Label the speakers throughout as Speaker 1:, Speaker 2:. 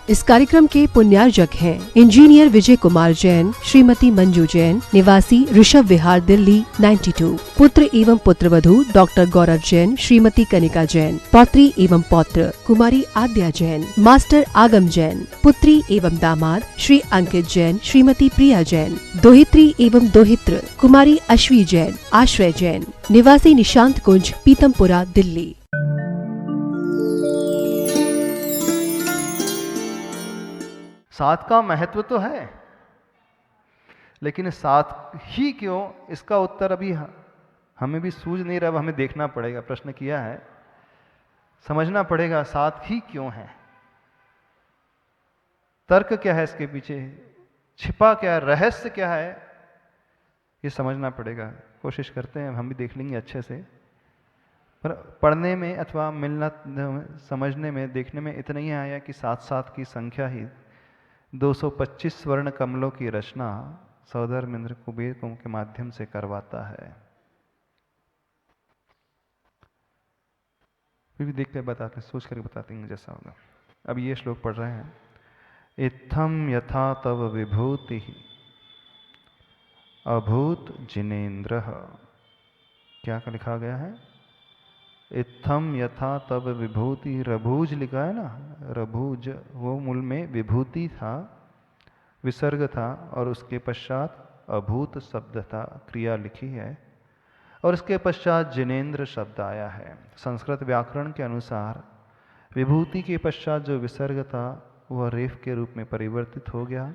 Speaker 1: इस कार्यक्रम के पुण्यार्जक हैं इंजीनियर विजय कुमार जैन, श्रीमती मंजू जैन, निवासी ऋषभ विहार, दिल्ली 92। पुत्र एवं पुत्रवधू डॉक्टर गौरव जैन, श्रीमती कनिका जैन। पौत्री एवं पौत्र कुमारी आद्या जैन, मास्टर आगम जैन। पुत्री एवं दामाद श्री अंकित जैन, श्रीमती प्रिया जैन। दोहित्री एवं दोहित्र कुमारी अश्वी जैन, आश्रय जैन, निवासी निशांत कुंज, पीतमपुरा, दिल्ली।
Speaker 2: सात का महत्व तो है, लेकिन सात ही क्यों, इसका उत्तर अभी हमें भी सूझ नहीं रहा। हमें देखना पड़ेगा, प्रश्न किया है, समझना पड़ेगा सात ही क्यों है, तर्क क्या है इसके पीछे, छिपा क्या है, रहस्य क्या है, ये समझना पड़ेगा। कोशिश करते हैं, हम भी देख लेंगे अच्छे से, पर पढ़ने में अथवा मिलना समझने में देखने में इतना ही आया कि सात सात की संख्या ही 225 स्वर्ण कमलों की रचना सौधर्म इंद्र कुबेर के माध्यम से करवाता है। फिर भी देख कर बताते, सोच कर बताते हैं जैसा होगा। अब ये श्लोक पढ़ रहे हैं। इत्थम यथा तव विभूति अभूत जिनेन्द्र। क्या लिखा गया है? इत्थम यथा तब विभूति, रभूज लिखा है ना, रभूज वो मूल में विभूति था, विसर्ग था, और उसके पश्चात अभूत शब्द था, क्रिया लिखी है, और इसके पश्चात जिनेन्द्र शब्द आया है। संस्कृत व्याकरण के अनुसार विभूति के पश्चात जो विसर्ग था वह रेफ के रूप में परिवर्तित हो गया,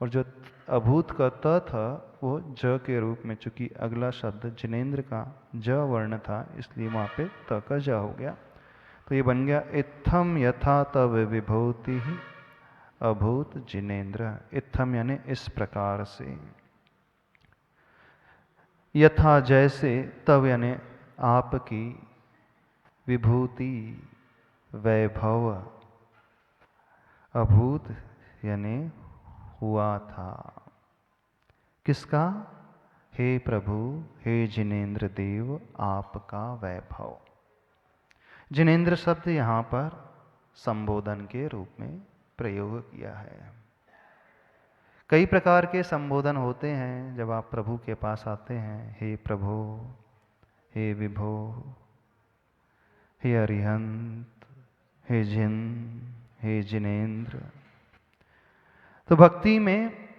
Speaker 2: और जो अभूत का त था वो ज के रूप में, चूंकि अगला शब्द जिनेन्द्र का ज वर्ण था इसलिए वहाँ पे त का ज हो गया, तो ये बन गया इत्थम यथा तव विभूति अभूत जिनेन्द्र। इत्थम यानी इस प्रकार से, यथा जैसे, तव यानी आपकी, विभूति वैभव, अभूत यानी हुआ था। किसका? हे प्रभु, हे जिनेन्द्र देव, आपका वैभव। जिनेन्द्र शब्द यहाँ पर संबोधन के रूप में प्रयोग किया है। कई प्रकार के संबोधन होते हैं जब आप प्रभु के पास आते हैं। हे प्रभु, हे विभो, हे अरिहंत, हे जिन, हे जिनेन्द्र। तो भक्ति में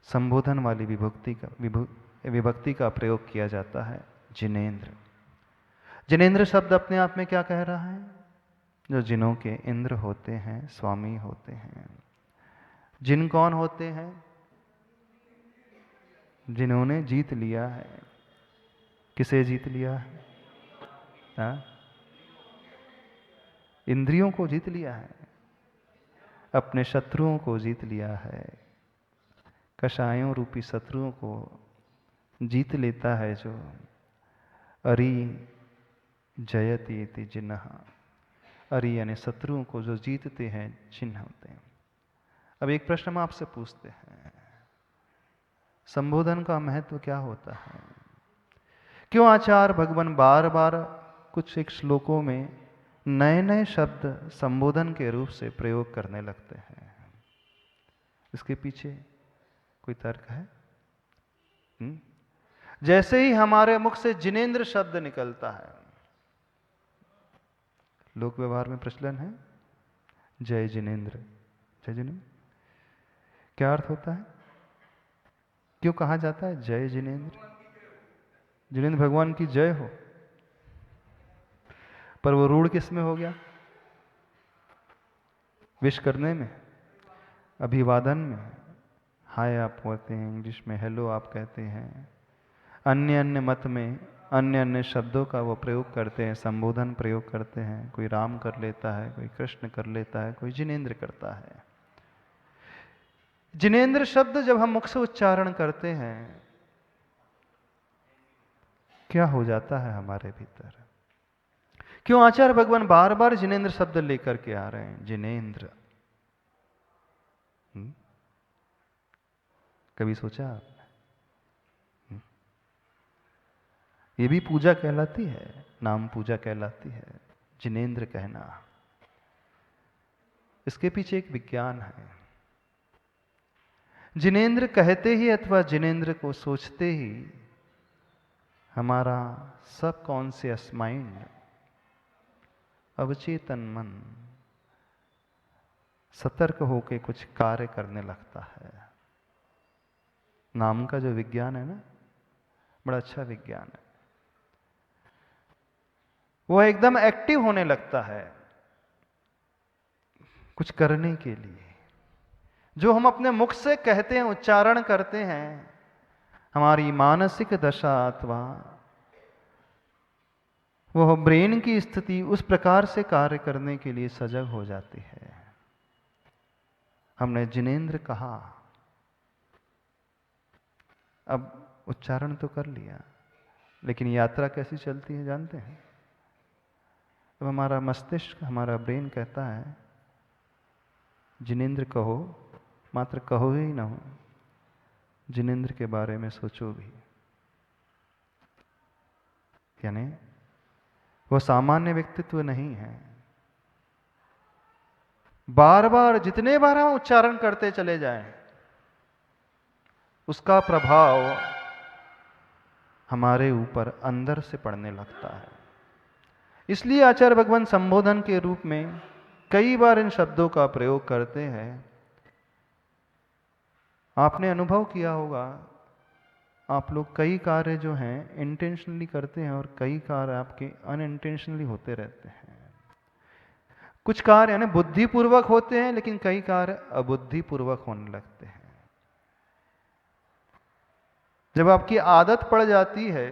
Speaker 2: संबोधन वाली विभक्ति का प्रयोग किया जाता है, जिनेन्द्र। जिनेन्द्र शब्द अपने आप में क्या कह रहा है? जो जिनों के इंद्र होते हैं, स्वामी होते हैं। जिन कौन होते हैं? जिन्होंने जीत लिया है। किसे जीत लिया है? हाँ? इंद्रियों को जीत लिया है, अपने शत्रुओं को जीत लिया है। कषायों रूपी शत्रुओं को जीत लेता है जो। अरि जयति इति जिन्ह। अरि यानी शत्रुओं को जो जीतते हैं, चिन्ह होते हैं। अब एक प्रश्न हम आपसे पूछते हैं, संबोधन का महत्व क्या होता है? क्यों आचार्य भगवान बार बार कुछ एक श्लोकों में नए नए शब्द संबोधन के रूप से प्रयोग करने लगते हैं? इसके पीछे कोई तर्क है? जैसे ही हमारे मुख से जिनेन्द्र शब्द निकलता है, लोक व्यवहार में प्रचलन है जय जिनेन्द्र, जय जिनेन्द्र। क्या अर्थ होता है? क्यों कहा जाता है जय जिनेन्द्र? जिनेन्द्र भगवान की जय हो, पर वो रूढ़ किस में हो गया? विश करने में, अभिवादन में। हाय आप कहते हैं इंग्लिश में, हेलो आप कहते हैं। अन्य अन्य मत में अन्य अन्य शब्दों का वो प्रयोग करते हैं, संबोधन प्रयोग करते हैं। कोई राम कर लेता है, कोई कृष्ण कर लेता है, कोई जिनेन्द्र करता है। जिनेन्द्र शब्द जब हम मुख से उच्चारण करते हैं, क्या हो जाता है हमारे भीतर? क्यों आचार्य भगवान बार बार जिनेन्द्र शब्द लेकर के आ रहे हैं? जिनेन्द्र, कभी सोचा आपने? ये भी पूजा कहलाती है, नाम पूजा कहलाती है, जिनेन्द्र कहना। इसके पीछे एक विज्ञान है। जिनेंद्र कहते ही अथवा जिनेंद्र को सोचते ही हमारा सबकॉन्शियस माइंड, अवचेतन मन सतर्क होकर कुछ कार्य करने लगता है। नाम का जो विज्ञान है ना, बड़ा अच्छा विज्ञान है। वो एकदम एक्टिव होने लगता है कुछ करने के लिए। जो हम अपने मुख से कहते हैं, उच्चारण करते हैं, हमारी मानसिक दशा अथवा वह ब्रेन की स्थिति उस प्रकार से कार्य करने के लिए सजग हो जाती है। हमने जिनेंद्र कहा, अब उच्चारण तो कर लिया, लेकिन यात्रा कैसी चलती है जानते हैं? अब हमारा मस्तिष्क, हमारा ब्रेन कहता है जिनेंद्र कहो, मात्र कहो ही ना हो, जिनेंद्र के बारे में सोचो भी। यानी वह सामान्य व्यक्तित्व नहीं है। बार बार जितने बार हम उच्चारण करते चले जाएं, उसका प्रभाव हमारे ऊपर अंदर से पड़ने लगता है। इसलिए आचार्य भगवान संबोधन के रूप में कई बार इन शब्दों का प्रयोग करते हैं। आपने अनुभव किया होगा, आप लोग कई कार्य जो हैं इंटेंशनली करते हैं और कई कार्य आपके अनइंटेंशनली होते रहते हैं। कुछ कार्य यानी बुद्धिपूर्वक होते हैं, लेकिन कई कार्य अबुद्धिपूर्वक होने लगते हैं। जब आपकी आदत पड़ जाती है,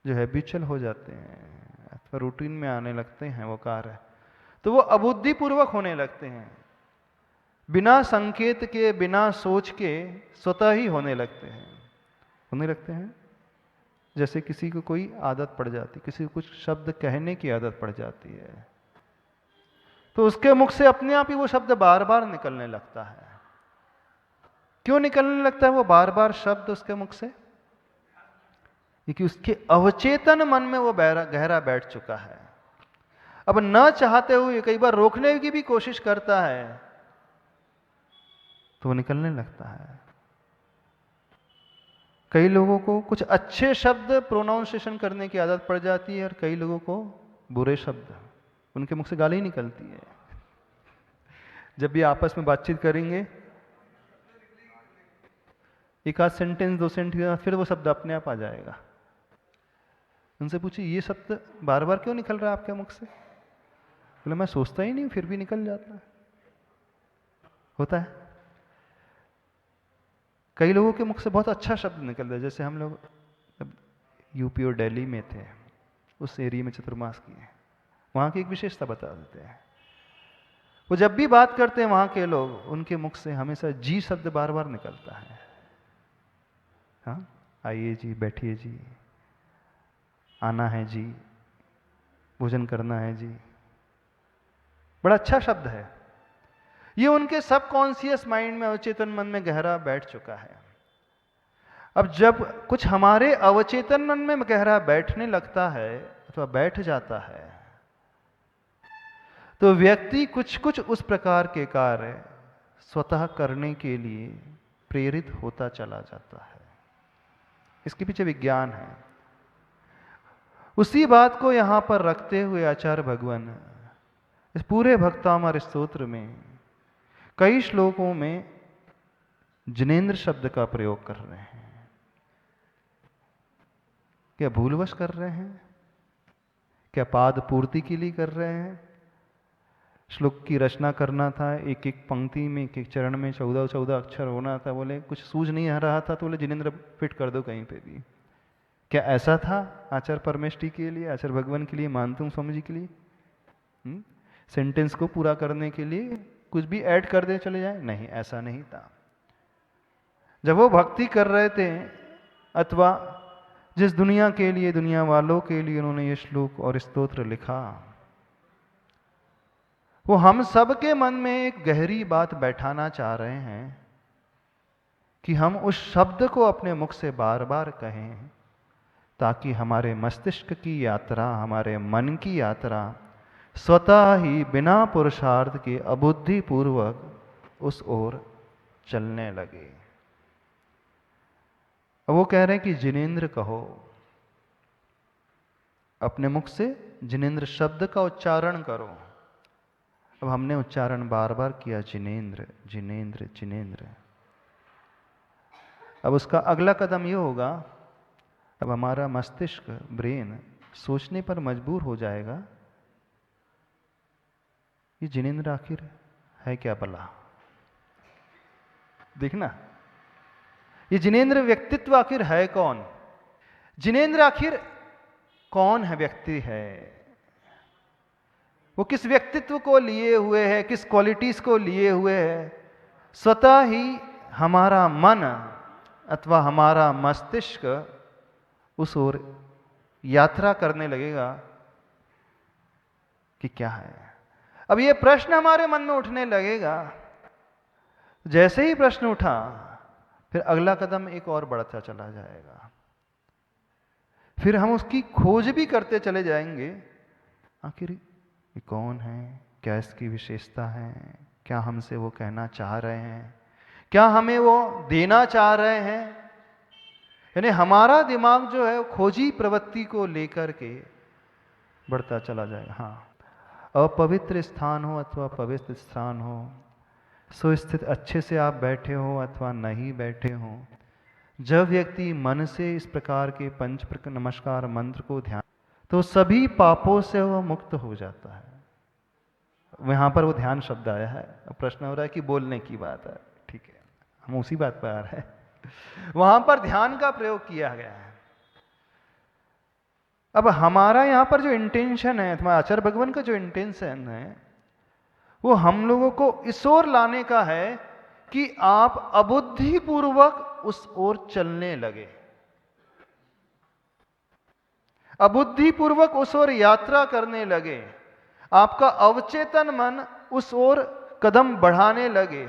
Speaker 2: जो हैबिचुअल हो जाते हैं अथवा रूटीन में आने लगते हैं वो कार्य, तो वो अबुद्धिपूर्वक होने लगते हैं। बिना संकेत के, बिना सोच के स्वतः ही होने लगते हैं। जैसे किसी को कोई आदत पड़ जाती, किसी को कुछ शब्द कहने की आदत पड़ जाती है, तो उसके मुख से अपने आप ही वो शब्द बार बार निकलने लगता है। क्यों निकलने लगता है वो बार बार शब्द उसके मुख से? क्योंकि उसके अवचेतन मन में वो गहरा बैठ चुका है। अब न चाहते हुए कई बार रोकने की भी कोशिश करता है तो वो निकलने लगता है। कई लोगों को कुछ अच्छे शब्द प्रोनाउंसिएशन करने की आदत पड़ जाती है और कई लोगों को बुरे शब्द, उनके मुख से गाली निकलती है। जब भी आपस में बातचीत करेंगे, एक आध सेंटेंस, दो सेंटेंस के बाद फिर वो शब्द अपने आप आ जाएगा। उनसे पूछिए ये शब्द बार बार क्यों निकल रहा है आपके मुख से? बोले मैं सोचता ही नहीं, फिर भी निकल जाता है। होता है। कई लोगों के मुख से बहुत अच्छा शब्द निकलता है। जैसे हम लोग जब यूपी और दिल्ली में थे, उस एरिया में चतुर्मास किए, वहाँ की एक विशेषता बता देते हैं। वो जब भी बात करते हैं वहाँ के लोग, उनके मुख से हमेशा जी शब्द बार बार निकलता है। हाँ, आइए जी, बैठिए जी, आना है जी, भोजन करना है जी। बड़ा अच्छा शब्द है। ये उनके सबकॉन्शियस माइंड में, अवचेतन मन में गहरा बैठ चुका है। अब जब कुछ हमारे अवचेतन मन में गहरा बैठने लगता है अथवा बैठ जाता है, तो व्यक्ति कुछ कुछ उस प्रकार के कार्य स्वतः करने के लिए प्रेरित होता चला जाता है। इसके पीछे विज्ञान है। उसी बात को यहां पर रखते हुए आचार्य भगवान इस पूरे भक्तामर स्तोत्र में कई श्लोकों में जिनेंद्र शब्द का प्रयोग कर रहे हैं। क्या भूलवश कर रहे हैं? क्या पाद पूर्ति के लिए कर रहे हैं? श्लोक की रचना करना था, एक एक पंक्ति में, एक एक चरण में 14-14 अक्षर होना था। बोले कुछ सूझ नहीं आ रहा था तो बोले जिनेंद्र फिट कर दो कहीं पे भी। क्या ऐसा था आचार्य परमेष्ठी के लिए, आचार्य भगवान के लिए, मानतुम स्वामी जी के लिए? सेंटेंस को पूरा करने के लिए कुछ भी ऐड कर दे चले जाए? नहीं, ऐसा नहीं था। जब वो भक्ति कर रहे थे अथवा जिस दुनिया के लिए, दुनिया वालों के लिए उन्होंने ये श्लोक और स्तोत्र लिखा, वो हम सब के मन में एक गहरी बात बैठाना चाह रहे हैं कि हम उस शब्द को अपने मुख से बार बार कहें, ताकि हमारे मस्तिष्क की यात्रा, हमारे मन की यात्रा स्वतः ही बिना पुरुषार्थ के अबुद्धि पूर्वक उस ओर चलने लगे। अब वो कह रहे हैं कि जिनेंद्र कहो, अपने मुख से जिनेंद्र शब्द का उच्चारण करो। अब हमने उच्चारण बार बार किया, जिनेंद्र जिनेंद्र जिनेंद्र। अब उसका अगला कदम ये होगा, अब हमारा मस्तिष्क ब्रेन सोचने पर मजबूर हो जाएगा, ये जिनेंद्र आखिर है क्या भला। देखना, ये जिनेंद्र व्यक्तित्व आखिर है कौन, जिनेंद्र आखिर कौन है, व्यक्ति है, वो किस व्यक्तित्व को लिए हुए है, किस क्वालिटीज को लिए हुए है। स्वतः ही हमारा मन अथवा हमारा मस्तिष्क उस ओर यात्रा करने लगेगा कि क्या है। अब ये प्रश्न हमारे मन में उठने लगेगा। जैसे ही प्रश्न उठा, फिर अगला कदम एक और बढ़ता चला जाएगा। फिर हम उसकी खोज भी करते चले जाएंगे, आखिर ये कौन है, क्या इसकी विशेषता है, क्या हमसे वो कहना चाह रहे हैं, क्या हमें वो देना चाह रहे हैं। यानी हमारा दिमाग जो है वो खोजी प्रवृत्ति को लेकर के बढ़ता चला जाएगा। हाँ, अपवित्र स्थान हो अथवा पवित्र स्थान हो, सुस्थित अच्छे से आप बैठे हो अथवा नहीं बैठे हो, जब व्यक्ति मन से इस प्रकार के पंच नमस्कार मंत्र को ध्यान, तो सभी पापों से वो मुक्त हो जाता है। वहां पर वो ध्यान शब्द आया है। अब प्रश्न हो रहा है कि बोलने की बात है, ठीक है, हम उसी बात पर आ रहे हैं। वहां पर ध्यान का प्रयोग किया गया है। अब हमारा यहां पर जो इंटेंशन है, तुम्हारा आचार्य भगवान का जो इंटेंशन है, वो हम लोगों को इस ओर लाने का है कि आप अबुद्धि पूर्वक उस ओर चलने लगे, अबुद्धि पूर्वक उस ओर यात्रा करने लगे, आपका अवचेतन मन उस ओर कदम बढ़ाने लगे।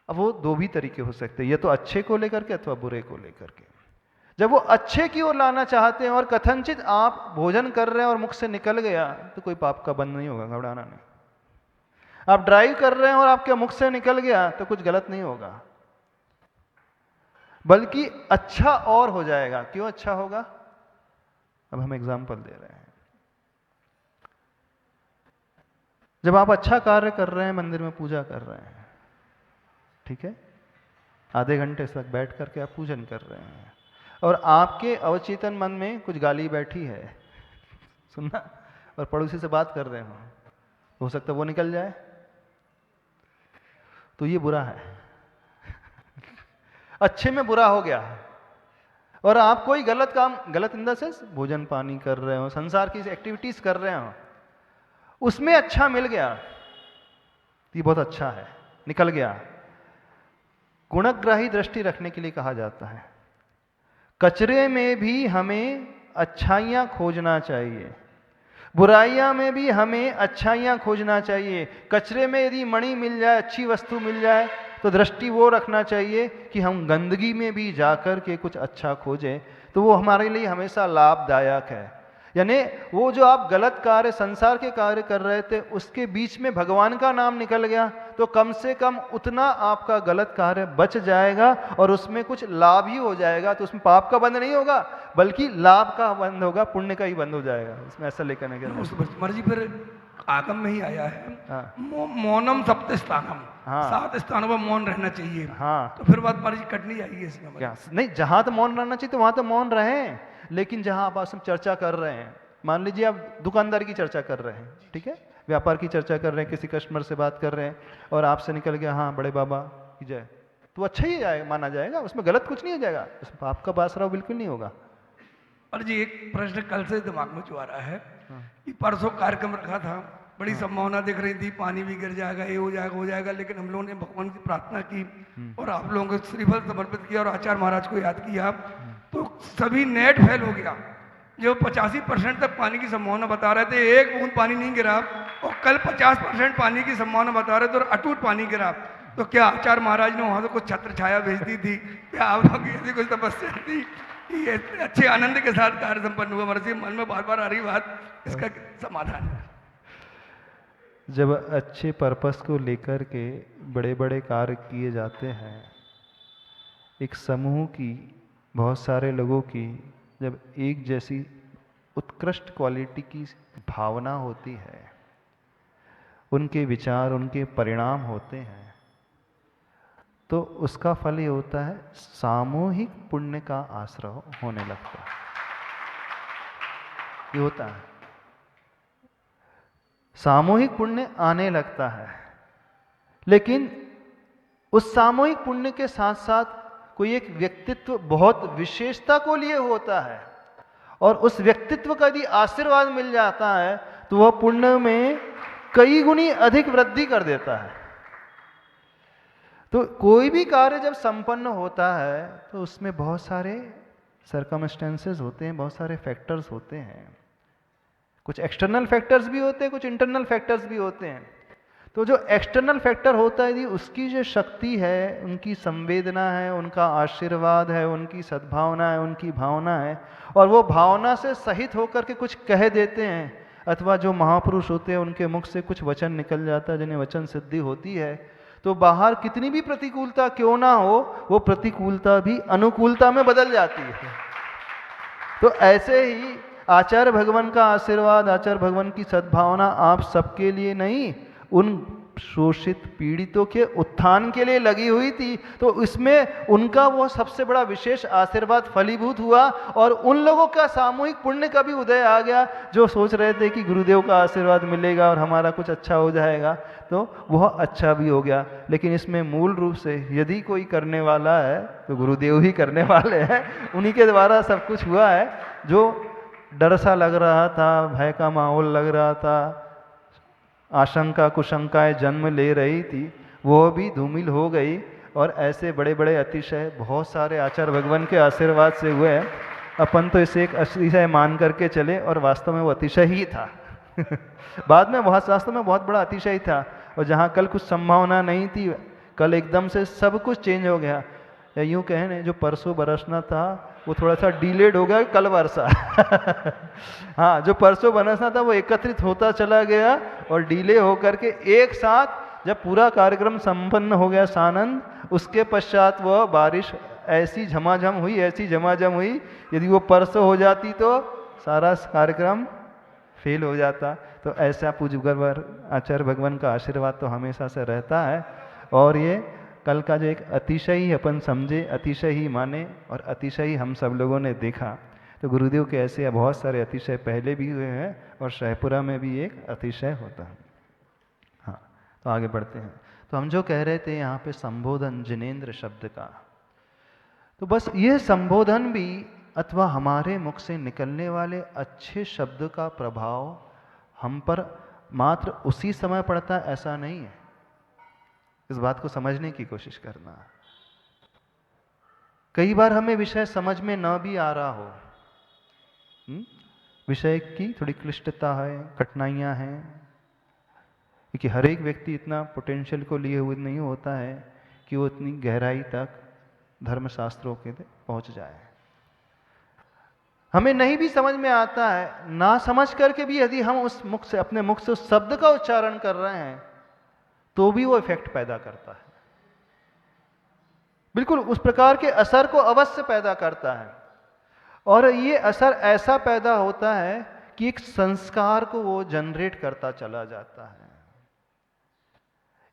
Speaker 2: अब वो दो भी तरीके हो सकते हैं, ये तो अच्छे को लेकर के अथवा बुरे को लेकर के। जब वो अच्छे की ओर लाना चाहते हैं और कथनचित आप भोजन कर रहे हैं और मुख से निकल गया, तो कोई पाप का बंध नहीं होगा, घबराना नहीं। आप ड्राइव कर रहे हैं और आपके मुख से निकल गया, तो कुछ गलत नहीं होगा, बल्कि अच्छा और हो जाएगा। क्यों अच्छा होगा, अब हम एग्जाम्पल दे रहे हैं। जब आप अच्छा कार्य कर रहे हैं, मंदिर में पूजा कर रहे हैं, ठीक है, आधे घंटे तक बैठ करके आप पूजन कर रहे हैं, और आपके अवचेतन मन में कुछ गाली बैठी है, सुनना, और पड़ोसी से बात कर रहे हो सकता है वो निकल जाए, तो ये बुरा है। अच्छे में बुरा हो गया। और आप कोई गलत काम, गलत इन द सेंस भोजन पानी कर रहे हो, संसार की एक्टिविटीज कर रहे हो, उसमें अच्छा मिल गया, ये बहुत अच्छा है, निकल गया। गुणग्राही दृष्टि रखने के लिए कहा जाता है, कचरे में भी हमें अच्छाइयां खोजना चाहिए, बुराइयां में भी हमें अच्छाइयां खोजना चाहिए। कचरे में यदि मणि मिल जाए, अच्छी वस्तु मिल जाए, तो दृष्टि वो रखना चाहिए कि हम गंदगी में भी जाकर के कुछ अच्छा खोजें, तो वो हमारे लिए हमेशा लाभदायक है। यानी वो जो आप गलत कार्य, संसार के कार्य कर रहे थे, उसके बीच में भगवान का नाम निकल गया, तो कम से कम उतना आपका गलत कार्य बच जाएगा और उसमें कुछ लाभ ही हो जाएगा। तो उसमें पाप का बंध नहीं होगा, बल्कि लाभ का बंध होगा, पुण्य का ही बंध हो जाएगा। इसमें ऐसा लेकर
Speaker 3: मर्जी फिर आगम में ही आया है। हाँ। मौनम सप्त स्थानम, हाँ। 7 स्थानों पर मौन रहना चाहिए। हाँ। तो फिर बात मर्जी कटनी चाहिए इसमें। क्या
Speaker 2: नहीं, जहां तो मौन रहना चाहिए तो वहां तो मौन रहे, लेकिन जहां आप चर्चा कर रहे हैं, मान लीजिए आप दुकानदार की चर्चा कर रहे हैं, ठीक है, व्यापार की चर्चा कर रहे हैं, किसी कस्टमर से बात कर रहे हैं और आपसे निकल गया हाँ बड़े बाबा की जय, तो अच्छा ही जाएगा, माना जाएगा, उसमें गलत कुछ नहीं हो जाएगा, उसमें आपका बासराव बिल्कुल नहीं होगा।
Speaker 3: और जी एक प्रश्न कल से दिमाग में जो आ रहा है कि परसों कार्यक्रम रखा था, बड़ी संभावना दिख रही थी, पानी भी गिर जाएगा, ये हो जाएगा, हो जाएगा, लेकिन हम लोगों ने भगवान की प्रार्थना की और आप लोगों को श्रीफल समर्पित किया और आचार्य महाराज को याद किया, तो सभी नेट फेल हो गया। जो 85% तक पानी की संभावना बता रहे थे, एक बूंद पानी नहीं गिरा, और कल 50% पानी की संभावना बता रहे थे और अटूट पानी गिरा। तो क्या आचार्य महाराज ने वहां से कुछ छत्र छाया भेज दी थी, क्या आप लोग की ऐसी कुछ तपस्या थी? ये अच्छे आनंद के साथ कार्य संपन्न हुआ। मर्जी मन में बार बार आ रही बात, इसका समाधान है।
Speaker 2: जब अच्छे पर्पस को लेकर के बड़े बड़े कार्य किए जाते हैं, एक समूह की, बहुत सारे लोगों की जब एक जैसी उत्कृष्ट क्वालिटी की भावना होती है, उनके विचार, उनके परिणाम होते हैं, तो उसका फल ये होता है सामूहिक पुण्य का आश्रय होने लगता है। ये होता है, सामूहिक पुण्य आने लगता है। लेकिन उस सामूहिक पुण्य के साथ साथ कोई एक व्यक्तित्व बहुत विशेषता को लिए होता है, और उस व्यक्तित्व का यदि आशीर्वाद मिल जाता है तो वह पुण्य में कई गुनी अधिक वृद्धि कर देता है। तो कोई भी कार्य जब संपन्न होता है तो उसमें बहुत सारे सर्कमस्टेंसेस होते हैं, बहुत सारे फैक्टर्स होते हैं, कुछ एक्सटर्नल फैक्टर्स भी होते हैं, कुछ इंटरनल फैक्टर्स भी होते हैं। तो जो एक्सटर्नल फैक्टर होता है, यदि उसकी जो शक्ति है, उनकी संवेदना है, उनका आशीर्वाद है, उनकी सद्भावना है, उनकी भावना है, और वो भावना से सहित होकर के कुछ कह देते हैं, अथवा जो महापुरुष होते हैं उनके मुख से कुछ वचन निकल जाता है जिन्हें वचन सिद्धि होती है, तो बाहर कितनी भी प्रतिकूलता क्यों ना हो, वो प्रतिकूलता भी अनुकूलता में बदल जाती है। तो ऐसे ही आचार्य भगवान का आशीर्वाद, आचार्य भगवान की सद्भावना आप सबके लिए नहीं, उन शोषित पीड़ितों के उत्थान के लिए लगी हुई थी। तो इसमें उनका वो सबसे बड़ा विशेष आशीर्वाद फलीभूत हुआ, और उन लोगों का सामूहिक पुण्य का भी उदय आ गया जो सोच रहे थे कि गुरुदेव का आशीर्वाद मिलेगा और हमारा कुछ अच्छा हो जाएगा, तो वह अच्छा भी हो गया। लेकिन इसमें मूल रूप से यदि कोई करने वाला है तो गुरुदेव ही करने वाले हैं, उन्हीं के द्वारा सब कुछ हुआ है। जो डर सा लग रहा था, भय का माहौल लग रहा था, आशंका कुशंकाएं जन्म ले रही थी, वो भी धूमिल हो गई, और ऐसे बड़े बड़े अतिशय बहुत सारे आचार्य भगवान के आशीर्वाद से हुए हैं। अपन तो इसे एक अतिशय मान करके चले, और वास्तव में वो अतिशय ही था। बाद में वास्तव में बहुत बड़ा अतिशय था, और जहाँ कल कुछ संभावना नहीं थी, कल एकदम से सब कुछ चेंज हो गया। या यूँ कहें, जो परसों बरसना था वो थोड़ा सा डिलेड हो गया, कल वर्षा। हाँ, जो परसों बरसना था वो एकत्रित होता चला गया, और डिले होकर के एक साथ जब पूरा कार्यक्रम संपन्न हो गया सानंद, उसके पश्चात वह बारिश ऐसी झमाझम हुई, ऐसी झमाझम हुई, यदि वो परसों हो जाती तो सारा कार्यक्रम फेल हो जाता। तो ऐसा पूज्य आचार्य भगवान का आशीर्वाद तो हमेशा से रहता है। और ये कल का जो एक अतिशय ही अपन समझे, अतिशय ही माने, और अतिशय ही हम सब लोगों ने देखा। तो गुरुदेव के ऐसे बहुत सारे अतिशय पहले भी हुए हैं, और शाहपुरा में भी एक अतिशय होता है। हाँ, तो आगे बढ़ते हैं। तो हम जो कह रहे थे यहाँ पे संबोधन जिनेंद्र शब्द का, तो बस ये संबोधन भी अथवा हमारे मुख से निकलने वाले अच्छे शब्द का प्रभाव हम पर मात्र उसी समय पड़ता है, ऐसा नहीं है। इस बात को समझने की कोशिश करना। कई बार हमें विषय समझ में न भी आ रहा हो, विषय की थोड़ी क्लिष्टता है, कठिनाइयां हैं, क्योंकि हर एक व्यक्ति इतना पोटेंशियल को लिए हुए नहीं होता है कि वो इतनी गहराई तक धर्मशास्त्रों के पहुंच जाए। हमें नहीं भी समझ में आता है, ना समझ करके भी यदि हम उस मुख से, अपने मुख से उस शब्द का उच्चारण कर रहे हैं, तो भी वो इफेक्ट पैदा करता है। बिल्कुल उस प्रकार के असर को अवश्य पैदा करता है, और ये असर ऐसा पैदा होता है कि एक संस्कार को वो जनरेट करता चला जाता है।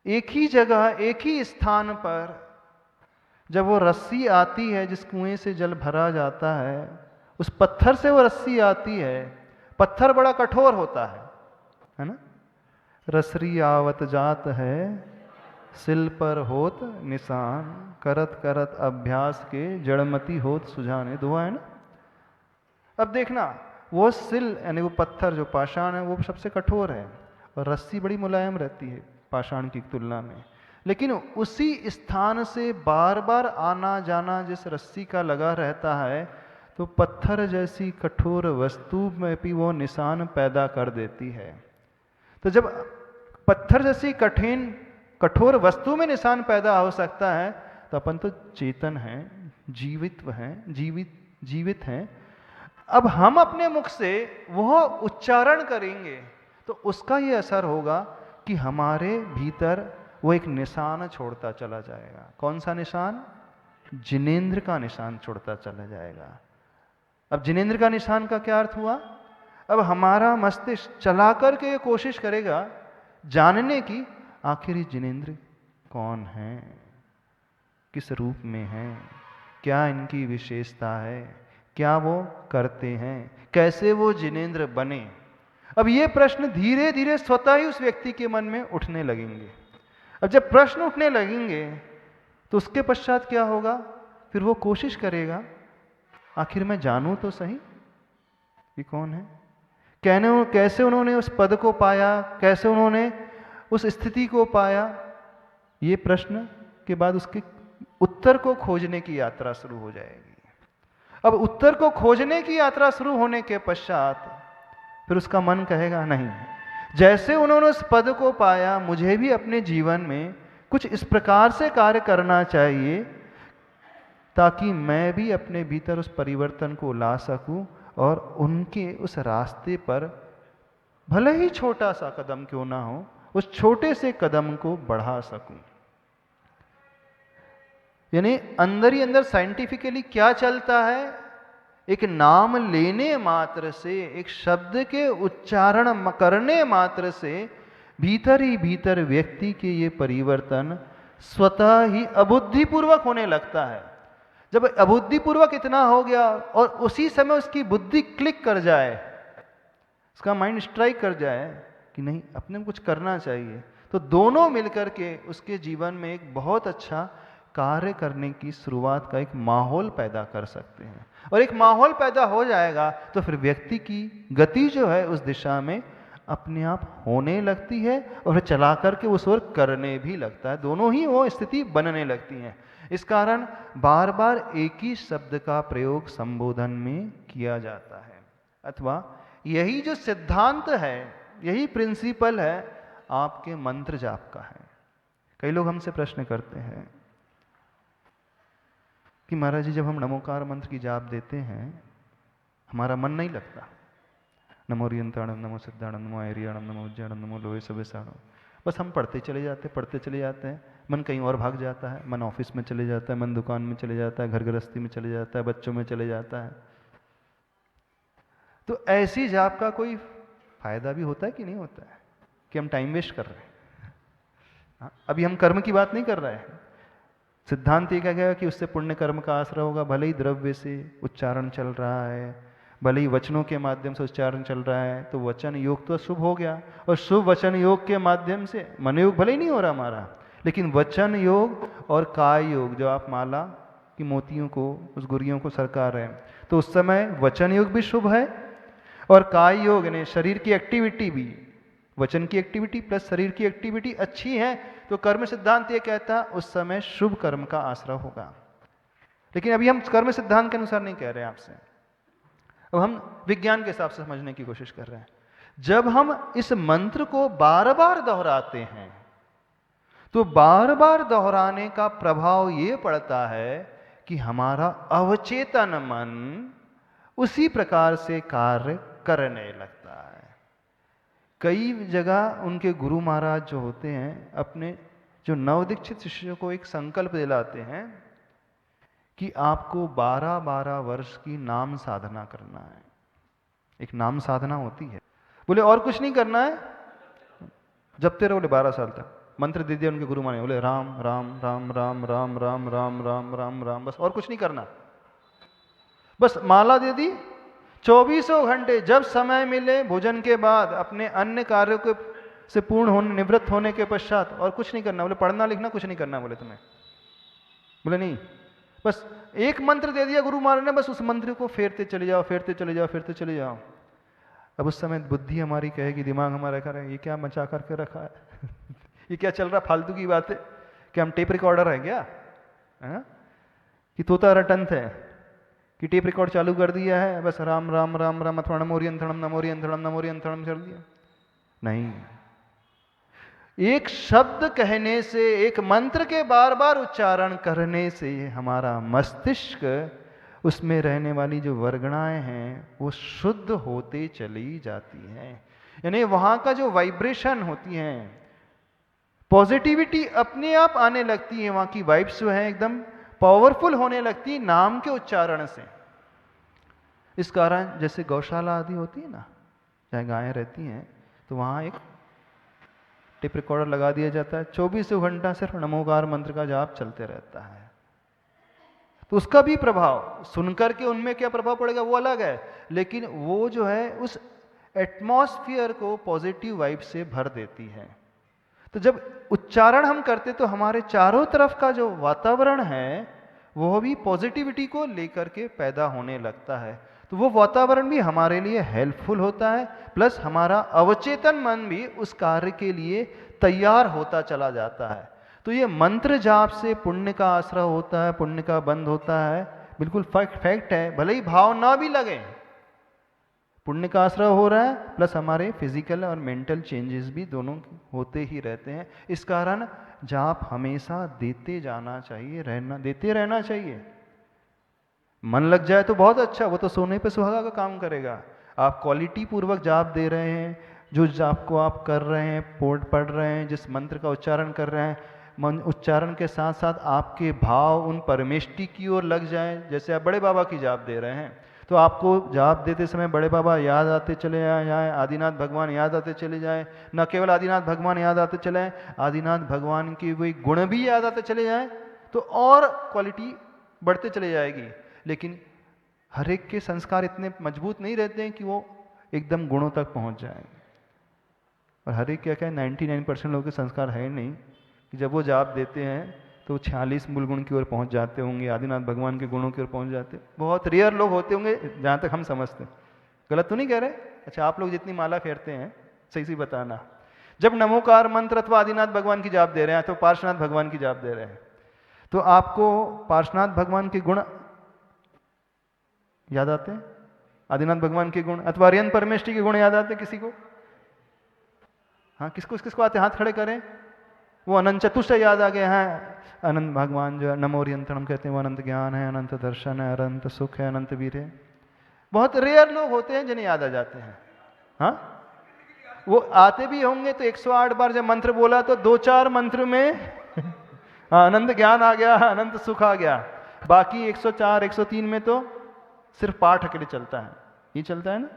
Speaker 2: एक ही जगह, एक ही स्थान पर जब वो रस्सी आती है, जिस कुएं से जल भरा जाता है, उस पत्थर से वो रस्सी आती है। पत्थर बड़ा कठोर होता है ना। रसरी आवत जात है, सिल पर होत निशान, करत करत अभ्यास के जड़मती होत सुझाने। दुआ है ना। अब देखना, वो सिल यानी वो पत्थर जो पाषाण है वो सबसे कठोर है, और रस्सी बड़ी मुलायम रहती है पाषाण की तुलना में। लेकिन उसी स्थान से बार बार आना जाना जिस रस्सी का लगा रहता है, तो पत्थर जैसी कठोर वस्तु में भी वो निशान पैदा कर देती है। तो जब पत्थर जैसी कठोर वस्तु में निशान पैदा हो सकता है, तो अपन तो चेतन हैं, जीवित हैं। अब हम अपने मुख से वह उच्चारण करेंगे तो उसका ये असर होगा कि हमारे भीतर वो एक निशान छोड़ता चला जाएगा। कौन सा निशान? जिनेंद्र का निशान छोड़ता चला जाएगा। अब जिनेंद्र का निशान का क्या अर्थ हुआ? अब हमारा मस्तिष्क चला करके ये कोशिश करेगा जानने की आखिर ये जिनेंद्र कौन है, किस रूप में है, क्या इनकी विशेषता है, क्या वो करते हैं, कैसे वो जिनेंद्र बने। अब ये प्रश्न धीरे धीरे स्वतः ही उस व्यक्ति के मन में उठने लगेंगे। अब जब प्रश्न उठने लगेंगे तो उसके पश्चात क्या होगा? फिर वो कोशिश करेगा आखिर मैं जानूं तो सही कि कौन है, कैसे उन्होंने उस पद को पाया, कैसे उन्होंने उस स्थिति को पाया। ये प्रश्न के बाद उसके उत्तर को खोजने की यात्रा शुरू हो जाएगी। अब उत्तर को खोजने की यात्रा शुरू होने के पश्चात फिर उसका मन कहेगा नहीं, जैसे उन्होंने उस पद को पाया मुझे भी अपने जीवन में कुछ इस प्रकार से कार्य करना चाहिए ताकि मैं भी अपने भीतर उस परिवर्तन को ला सकूं और उनके उस रास्ते पर भले ही छोटा सा कदम क्यों ना हो, उस छोटे से कदम को बढ़ा सकूं। यानी अंदर ही अंदर साइंटिफिकली क्या चलता है? एक नाम लेने मात्र से, एक शब्द के उच्चारण करने मात्र से भीतर ही भीतर व्यक्ति के ये परिवर्तन स्वतः ही अबुद्धिपूर्वक होने लगता है। जब अबुद्धिपूर्वक इतना हो गया और उसी समय उसकी बुद्धि क्लिक कर जाए, उसका माइंड स्ट्राइक कर जाए कि नहीं अपने को कुछ करना चाहिए, तो दोनों मिलकर के उसके जीवन में एक बहुत अच्छा कार्य करने की शुरुआत का एक माहौल पैदा कर सकते हैं। और एक माहौल पैदा हो जाएगा तो फिर व्यक्ति की गति जो है उस दिशा में अपने आप होने लगती है और फिर चला करके उस ओर करने भी लगता है। दोनों ही वो स्थिति बनने लगती हैं। इस कारण बार बार एक ही शब्द का प्रयोग संबोधन में किया जाता है, अथवा यही जो सिद्धांत है, यही प्रिंसिपल है आपके मंत्र जाप का है। कई लोग हमसे प्रश्न करते हैं कि महाराज जी जब हम नमोकार मंत्र की जाप देते हैं हमारा मन नहीं लगता। नमो रियंताणम, नमो सिद्धाणम, नमो आयरियाणम, नमो उज्जैणम, नमो लोहे सवेसाणम, बस हम पढ़ते चले जाते हैं। मन कहीं और भाग जाता है, मन ऑफिस में चले जाता है, मन दुकान में चले जाता है, घर गृहस्थी में चले जाता है, बच्चों में चले जाता है। तो ऐसी जाप का कोई फायदा भी होता है कि नहीं होता है कि हम टाइम वेस्ट कर रहे हैं। अभी हम कर्म की बात नहीं कर रहे हैं। सिद्धांत ये क्या गया कि उससे पुण्य कर्म का आश्रय होगा। भले ही द्रव्य से उच्चारण चल रहा है, भले ही वचनों के माध्यम से उच्चारण चल रहा है, तो वचन योग तो शुभ हो गया, और शुभ वचन योग के माध्यम से मन योग भले ही नहीं हो रहा हमारा, लेकिन वचन योग और काय योग, जो आप माला की मोतियों को, उस गुरियों को सरका रहे हैं, तो उस समय वचन योग भी शुभ है और काय योग यानी शरीर की एक्टिविटी भी, वचन की एक्टिविटी प्लस शरीर की एक्टिविटी अच्छी है, तो कर्म सिद्धांत ये कहता उस समय शुभ कर्म का आश्रय होगा। लेकिन अभी हम कर्म सिद्धांत के अनुसार नहीं कह रहे हैं आपसे, अब हम विज्ञान के हिसाब से समझने की कोशिश कर रहे हैं। जब हम इस मंत्र को बार बार दोहराते हैं तो बार बार दोहराने का प्रभाव ये पड़ता है कि हमारा अवचेतन मन उसी प्रकार से कार्य करने लगता है। कई जगह उनके गुरु महाराज जो होते हैं अपने जो नवदीक्षित शिष्यों को एक संकल्प दिलाते हैं कि आपको 12-12 वर्ष की नाम साधना करना है। एक नाम साधना होती है। बोले और कुछ नहीं करना है, जपते रहो बोले 12 साल तक। मंत्र दे दिया उनके गुरु महाराज, बोले राम राम राम राम राम राम राम राम राम राम, बस और कुछ नहीं करना। बस माला दे दी, 24 घंटे जब समय मिले भोजन के बाद अपने अन्य कार्यों के से पूर्ण होने निवृत्त होने के पश्चात और कुछ नहीं करना। बोले पढ़ना लिखना कुछ नहीं करना, बोले तुम्हें, बोले नहीं, बस एक मंत्र दे दिया गुरु महाराज ने, बस उस मंत्र को फेरते चले जाओ, फेरते चले जाओ, फेरते चले जाओ। अब उस समय बुद्धि हमारी कहेगी, दिमाग हमारा कह रहा है ये क्या मचा करके रखा है ये क्या चल रहा, फालतू की बात है, क्या हम टेप रिकॉर्डर है क्या, है? कि तोता रटंत है कि टेप रिकॉर्ड चालू कर दिया है, बस राम राम राम राम अथवा नमोरियंथणम नमोरियंथणम नमोरियंथणम चल दिया। नहीं, एक शब्द कहने से, एक मंत्र के बार बार उच्चारण करने से हमारा मस्तिष्क, उसमें रहने वाली जो वर्गणाएं हैं वो शुद्ध होते चली जाती हैं। यानी वहाँ का जो वाइब्रेशन होती हैं, पॉजिटिविटी अपने आप आने लगती है, वहां की वाइब्स जो है एकदम पावरफुल होने लगती है नाम के उच्चारण से। इस कारण जैसे गौशाला आदि होती है ना, चाहे गायें रहती हैं, तो वहां एक टेप रिकॉर्डर लगा दिया जाता है, 24 घंटा सिर्फ नमोकार मंत्र का जाप चलते रहता है। तो उसका भी प्रभाव सुनकर के उनमें क्या प्रभाव पड़ेगा वो अलग है, लेकिन वो जो है उस एटमॉस्फियर को पॉजिटिव वाइब से भर देती है। तो जब उच्चारण हम करते तो हमारे चारों तरफ का जो वातावरण है वो भी पॉजिटिविटी को लेकर के पैदा होने लगता है। तो वो वातावरण भी हमारे लिए हेल्पफुल होता है, प्लस हमारा अवचेतन मन भी उस कार्य के लिए तैयार होता चला जाता है। तो ये मंत्र जाप से पुण्य का आश्रय होता है, पुण्य का बंध होता है, बिल्कुल फैक्ट है। भले ही भाव ना भी लगे, पुण्य का आश्रय हो रहा है, प्लस हमारे फिजिकल और मेंटल चेंजेस भी दोनों होते ही रहते हैं। इस कारण जाप हमेशा देते जाना चाहिए, देते रहना चाहिए। मन लग जाए तो बहुत अच्छा, वो तो सोने पे सुहागा का काम करेगा। आप क्वालिटी पूर्वक जाप दे रहे हैं, जो जाप को आप कर रहे हैं, पढ़ रहे हैं, जिस मंत्र का उच्चारण कर रहे हैं, मन उच्चारण के साथ साथ आपके भाव उन परमेष्टि की ओर लग जाएं। जैसे आप बड़े बाबा की जाप दे रहे हैं तो आपको जाप देते समय बड़े बाबा याद आते चले जाएं, आदिनाथ भगवान याद आते चले जाएं। न केवल आदिनाथ भगवान याद आते चले जाएं, आदिनाथ भगवान के वही गुण भी याद आते चले जाएं, तो और क्वालिटी बढ़ते चले जाएगी। लेकिन हर एक के संस्कार इतने मजबूत नहीं रहते हैं कि वो एकदम गुणों तक पहुंच जाए। और हर एक क्या क्या 99% लोगों के संस्कार है ही नहीं कि जब वो जाप देते हैं तो 46 मूल गुण की ओर पहुंच जाते होंगे, आदिनाथ भगवान के गुणों की ओर पहुंच जाते। बहुत रेयर लोग होते होंगे जहां तक हम समझते हैं। गलत तो नहीं कह रहे? अच्छा, आप लोग जितनी माला फेरते हैं सही से बताना, जब नमोकार मंत्र अथवा आदिनाथ भगवान की जाप दे रहे हैं तो पार्श्वनाथ भगवान की जाप दे रहे हैं, तो आपको पार्श्वनाथ भगवान के गुण याद आते हैं? आदिनाथ भगवान के गुण अथवा आर्यन परमेष्टि के गुण याद आते हैं किसी को? हाँ, किसको आते? हाथ खड़े करें। वो अनंत चतुष्टय याद आ गया है। अनंत भगवान जो नमोरियंत्रणम कहते हैं, वो अनंत ज्ञान है, अनंत दर्शन है, अनंत सुख है, अनंत वीर है। बहुत रेयर लोग होते हैं जिन्हें याद आ जाते हैं। हाँ, वो आते भी होंगे तो 108 बार जब मंत्र बोला तो 2-4 मंत्र में अनंत ज्ञान आ गया, अनंत सुख आ गया। बाकी 104, 103 में तो सिर्फ पाठ अकेले चलता है। ये चलता है ना?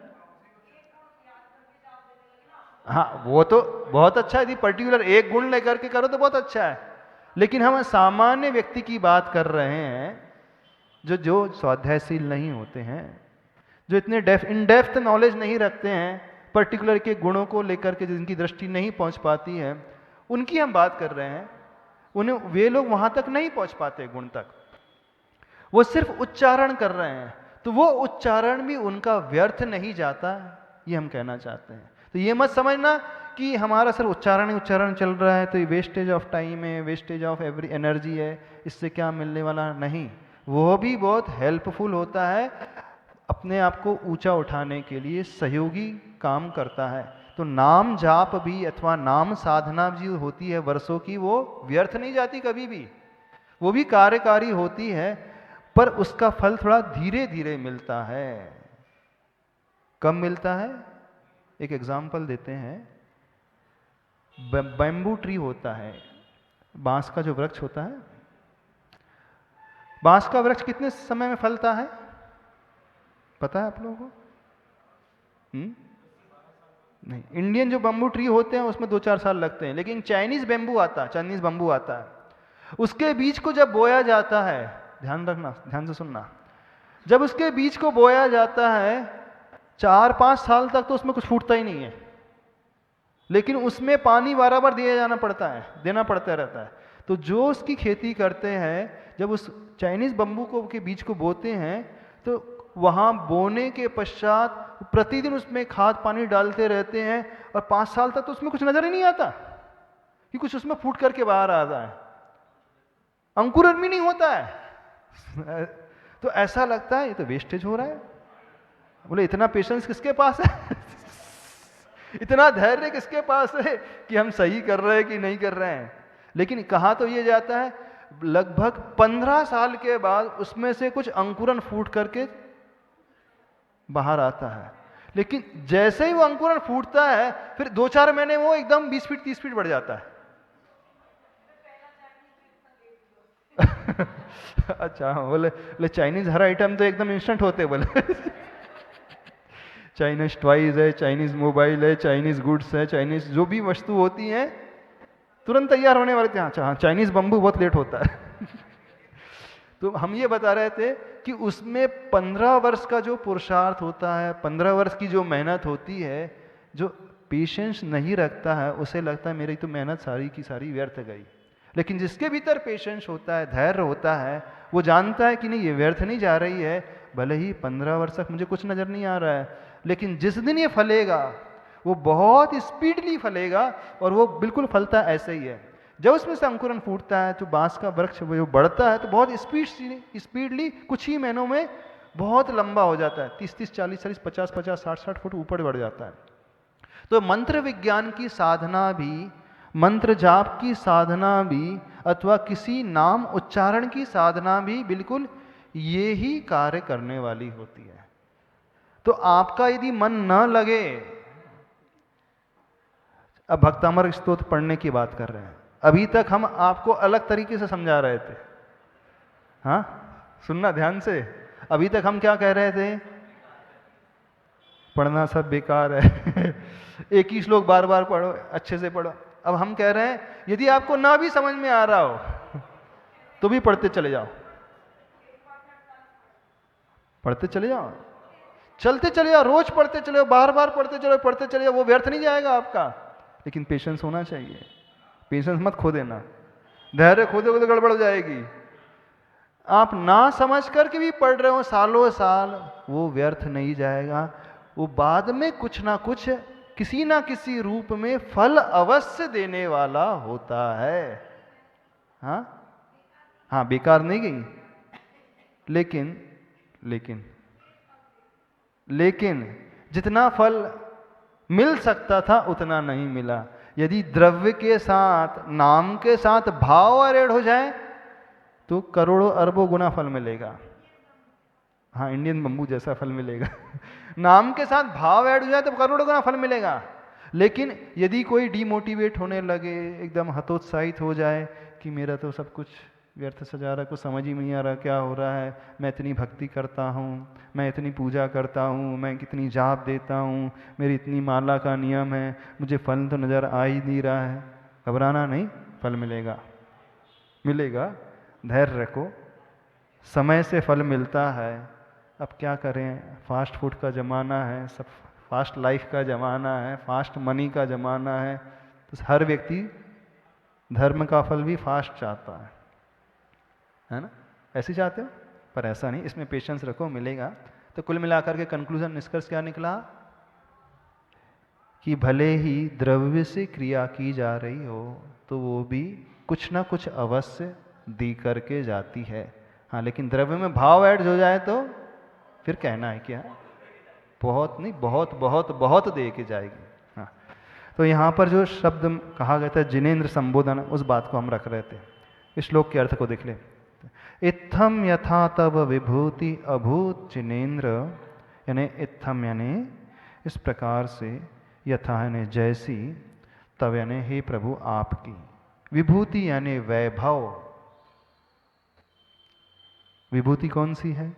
Speaker 2: हाँ, वो तो बहुत अच्छा है। यदि पर्टिकुलर एक गुण लेकर के करो तो बहुत अच्छा है, लेकिन हम सामान्य व्यक्ति की बात कर रहे हैं जो स्वाध्यायशील नहीं होते हैं, जो इतने इन डेप्थ नॉलेज नहीं रखते हैं, पर्टिकुलर के गुणों को लेकर के जिनकी दृष्टि नहीं पहुंच पाती है, उनकी हम बात कर रहे हैं। उन्हें वे लोग वहां तक नहीं पहुंच पाते गुण तक, वो सिर्फ उच्चारण कर रहे हैं, तो वो उच्चारण भी उनका व्यर्थ नहीं जाता, ये हम कहना चाहते हैं। तो ये मत समझना कि हमारा सिर्फ उच्चारण ही उच्चारण चल रहा है तो ये वेस्टेज ऑफ टाइम है, वेस्टेज ऑफ एवरी एनर्जी है, इससे क्या मिलने वाला नहीं। वो भी बहुत हेल्पफुल होता है, अपने आप को ऊंचा उठाने के लिए सहयोगी काम करता है। तो नाम जाप भी अथवा नाम साधना भी होती है वर्षों की, वो व्यर्थ नहीं जाती कभी भी, वो भी कार्यकारी होती है, पर उसका फल थोड़ा धीरे धीरे मिलता है। कब मिलता है? एक एग्जाम्पल देते हैं। बैम्बू ट्री होता है, बांस का जो वृक्ष होता है, बांस का वृक्ष कितने समय में फलता है पता है आप लोगों को? नहीं, इंडियन जो बम्बू ट्री होते हैं उसमें 2-4 साल लगते हैं, लेकिन चाइनीज बम्बू आता है, उसके बीज को जब बोया जाता है, ध्यान रखना, ध्यान से सुनना, जब उसके बीज को बोया जाता है 4-5 साल तक तो उसमें कुछ फूटता ही नहीं है, लेकिन उसमें पानी बराबर देना पड़ता रहता है। तो जो उसकी खेती करते हैं, जब उस चाइनीज बम्बू के बीज को बोते हैं तो वहां बोने के पश्चात प्रतिदिन उसमें खाद पानी डालते रहते हैं, और 5 साल तक तो उसमें कुछ नजर ही नहीं आता कि कुछ उसमें फूट करके बाहर आता है, अंकुरण भी नहीं होता है। तो ऐसा लगता है ये तो वेस्टेज हो रहा है। बोले इतना पेशेंस किसके पास है इतना धैर्य किसके पास है कि हम सही कर रहे हैं कि नहीं कर रहे हैं। लेकिन कहा तो ये जाता है लगभग 15 साल के बाद उसमें से कुछ अंकुरन फूट करके बाहर आता है, लेकिन जैसे ही वो अंकुरन फूटता है फिर 2-4 महीने वो एकदम 20 फीट 30 फीट बढ़ जाता है। अच्छा, बोले चाइनीज हर आइटम तो एकदम इंस्टेंट होते बोले। चाइनीज टॉयज है, चाइनीज मोबाइल है, चाइनीज गुड्स है, चाइनीज जो भी वस्तु होती है तुरंत तैयार होने वाले थे। अच्छा हाँ, चाइनीज बम्बू बहुत लेट होता है। तो हम ये बता रहे थे कि उसमें 15 वर्ष का जो पुरुषार्थ होता है, 15 वर्ष की जो मेहनत होती है, जो पेशेंस नहीं रखता है उसे लगता है मेरी तो मेहनत सारी की सारी व्यर्थ गई। लेकिन जिसके भीतर पेशेंस होता है, धैर्य होता है, वो जानता है कि नहीं ये व्यर्थ नहीं जा रही है, भले ही 15 वर्ष तक मुझे कुछ नजर नहीं आ रहा है, लेकिन जिस दिन ये फलेगा वो बहुत स्पीडली फलेगा, और वो बिल्कुल फलता ऐसे ही है। जब उसमें से अंकुरन फूटता है तो बांस का वृक्ष जो बढ़ता है तो बहुत स्पीडली कुछ ही महीनों में बहुत लंबा हो जाता है, 30-30, 40-40, 50-50, 60-60 फुट ऊपर बढ़ जाता है। तो मंत्र विज्ञान की साधना भी, मंत्र जाप की साधना भी, अथवा किसी नाम उच्चारण की साधना भी बिल्कुल ये ही कार्य करने वाली होती है। तो आपका यदि मन न लगे, अब भक्तामृत स्तोत्र पढ़ने की बात कर रहे हैं, अभी तक हम आपको अलग तरीके से समझा रहे थे। हाँ, सुनना ध्यान से। अभी तक हम क्या कह रहे थे? पढ़ना सब बेकार है। एक ही श्लोक बार बार पढ़ो, अच्छे से पढ़ो। अब हम कह रहे हैं यदि आपको ना भी समझ में आ रहा हो तो भी पढ़ते चले जाओ, पढ़ते चले जाओ, चलते चले जाओ, रोज पढ़ते चले जाओ, बार बार पढ़ते चले जाओ, वो व्यर्थ नहीं जाएगा आपका। लेकिन पेशेंस होना चाहिए, पेशेंस मत खो देना। धैर्य खो दोगे तो गड़बड़ हो जाएगी। आप ना समझ करके भी पढ़ रहे हो सालों साल, वो व्यर्थ नहीं जाएगा, वो बाद में कुछ ना कुछ किसी ना किसी रूप में फल अवश्य देने वाला होता है। हाँ हाँ, बेकार नहीं गई, लेकिन जितना फल मिल सकता था उतना नहीं मिला। यदि द्रव्य के साथ, नाम के साथ भाव ऐड हो जाए तो करोड़ों अरबों गुना फल मिलेगा। हाँ, इंडियन बम्बू जैसा फल मिलेगा। नाम के साथ भाव ऐड हो जाए तो करोड़ों गुना फल मिलेगा। लेकिन यदि कोई डिमोटिवेट होने लगे, एकदम हतोत्साहित हो जाए कि मेरा तो सब कुछ व्यर्थ से जा रहा है, कुछ समझ ही नहीं आ रहा क्या हो रहा है, मैं इतनी भक्ति करता हूँ, मैं इतनी पूजा करता हूँ, मैं कितनी जाप देता हूँ, मेरी इतनी माला का नियम है, मुझे फल तो नज़र आ ही नहीं रहा है। घबराना नहीं, फल मिलेगा, मिलेगा। धैर्य रखो, समय से फल मिलता है। अब क्या करें, फास्ट फूड का ज़माना है, सब फास्ट लाइफ का ज़माना है, फास्ट मनी का ज़माना है, तो हर व्यक्ति धर्म का फल भी फास्ट चाहता है ना? ऐसे चाहते हो, पर ऐसा नहीं, इसमें पेशेंस रखो, मिलेगा। तो कुल मिलाकर के कंक्लूजन, निष्कर्ष क्या निकला कि भले ही द्रव्य से क्रिया की जा रही हो तो वो भी कुछ ना कुछ अवश्य दी करके जाती है। हाँ, लेकिन द्रव्य में भाव ऐड हो जाए तो फिर कहना है क्या, बहुत नहीं, बहुत बहुत बहुत दे के जाएगी। हाँ, तो यहाँ पर जो शब्द कहा गया था जिनेन्द्र संबोधन, उस बात को हम रख रहे थे। इस श्लोक के अर्थ को देख ले। इत्थम यथा तब विभूति अभूत जिनेन्द्र, यानी इत्थम यानी इस प्रकार से, यथा यानी जैसी, तब यानी हे प्रभु आपकी, विभूति यानी वैभव। विभूति कौन सी है?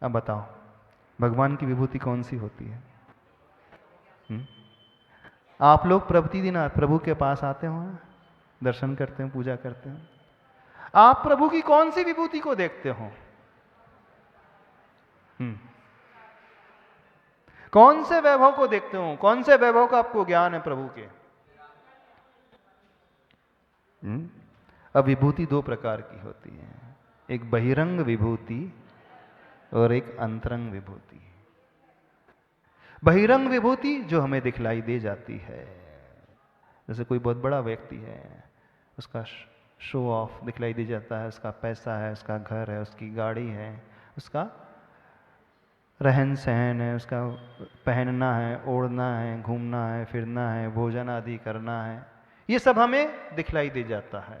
Speaker 2: अब बताओ, भगवान की विभूति कौन सी होती है? आप लोग प्रतिदिन प्रभु के पास आते हो, दर्शन करते हो, पूजा करते हो, आप प्रभु की कौन सी विभूति को देखते हो? कौन से वैभव को देखते हो? कौन से वैभव का आपको ज्ञान है प्रभु के? अब विभूति दो प्रकार की होती है, एक बहिरंग विभूति और एक अंतरंग विभूति। बहिरंग विभूति जो हमें दिखलाई दे जाती है, जैसे कोई बहुत बड़ा व्यक्ति है, उसका शो ऑफ दिखलाई दे जाता है, उसका पैसा है, उसका घर है, उसकी गाड़ी है, उसका रहन सहन है, उसका पहनना है, ओढ़ना है, घूमना है, फिरना है, भोजन आदि करना है, ये सब हमें दिखलाई दे जाता है।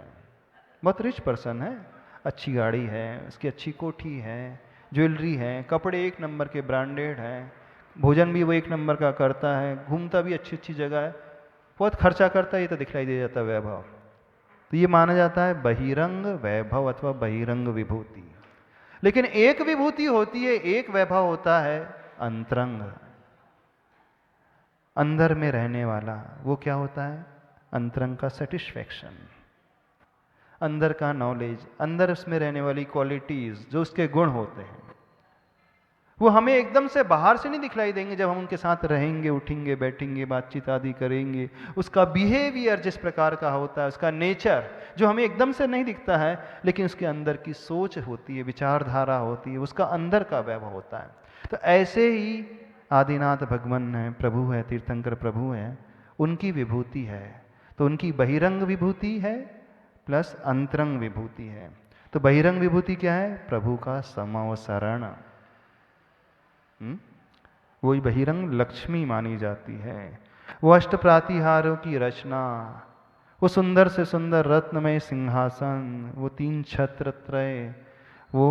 Speaker 2: बहुत रिच पर्सन है, अच्छी गाड़ी है, उसकी अच्छी कोठी है, ज्वेलरी है, कपड़े एक नंबर के ब्रांडेड है, भोजन भी वो एक नंबर का करता है, घूमता भी अच्छी अच्छी जगह है, बहुत खर्चा करता है, ये तो दिखलाई दे जाता है वैभव। तो ये माना जाता है बहिरंग वैभव अथवा बहिरंग विभूति। लेकिन एक विभूति होती है, एक वैभव होता है अंतरंग, अंदर में रहने वाला। वो क्या होता है? अंतरंग का सेटिस्फैक्शन, अंदर का नॉलेज, अंदर उसमें रहने वाली क्वालिटीज, जो उसके गुण होते हैं, वो हमें एकदम से बाहर से नहीं दिखलाई देंगे। जब हम उनके साथ रहेंगे, उठेंगे, बैठेंगे, बातचीत आदि करेंगे, उसका बिहेवियर जिस प्रकार का होता है, उसका नेचर जो हमें एकदम से नहीं दिखता है, लेकिन उसके अंदर की सोच होती है, विचारधारा होती है, उसका अंदर का वैभव होता है। तो ऐसे ही आदिनाथ भगवान है, प्रभु है, तीर्थंकर प्रभु है, उनकी विभूति है। तो उनकी बहिरंग विभूति है प्लस अंतरंग विभूति है। तो बहिरंग विभूति क्या है? प्रभु का समवसरण। वो बहिरंग लक्ष्मी मानी जाती है। वो अष्ट प्रातिहारों की रचना, वो सुंदर से सुंदर रत्नमय सिंहासन, वो 3 छत्र त्रय, वो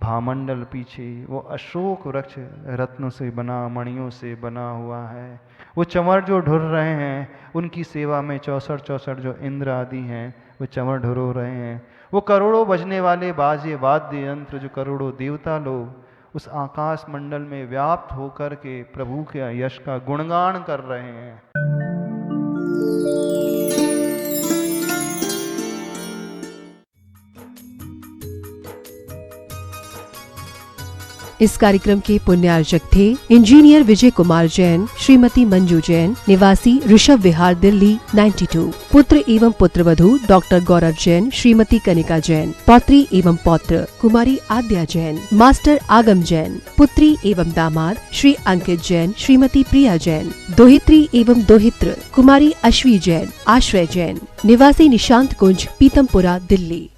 Speaker 2: भामंडल पीछे, वो अशोक वृक्ष रत्नों से बना, मणियों से बना हुआ है। वो चंवर जो ढुर रहे हैं, उनकी सेवा में 64 जो इंद्र आदि हैं, वो चंवर ढुरो रहे हैं। वो करोड़ों बजने वाले बाजे वाद्य यंत्र, जो करोड़ों देवता लोग उस आकाश मंडल में व्याप्त होकर के प्रभु के यश का गुणगान कर रहे हैं।
Speaker 1: इस कार्यक्रम के पुण्यार्जक थे इंजीनियर विजय कुमार जैन, श्रीमती मंजू जैन, निवासी ऋषभ विहार दिल्ली 92, पुत्र एवं पुत्रवधू डॉक्टर गौरव जैन, श्रीमती कनिका जैन, पौत्री एवं पौत्र कुमारी आद्या जैन, मास्टर आगम जैन, पुत्री एवं दामाद श्री अंकित जैन, श्रीमती प्रिया जैन, दोहित्री एवं दोहित्र कुमारी अश्वी जैन, आश्रय जैन, निवासी निशांत कुंज, पीतमपुरा दिल्ली।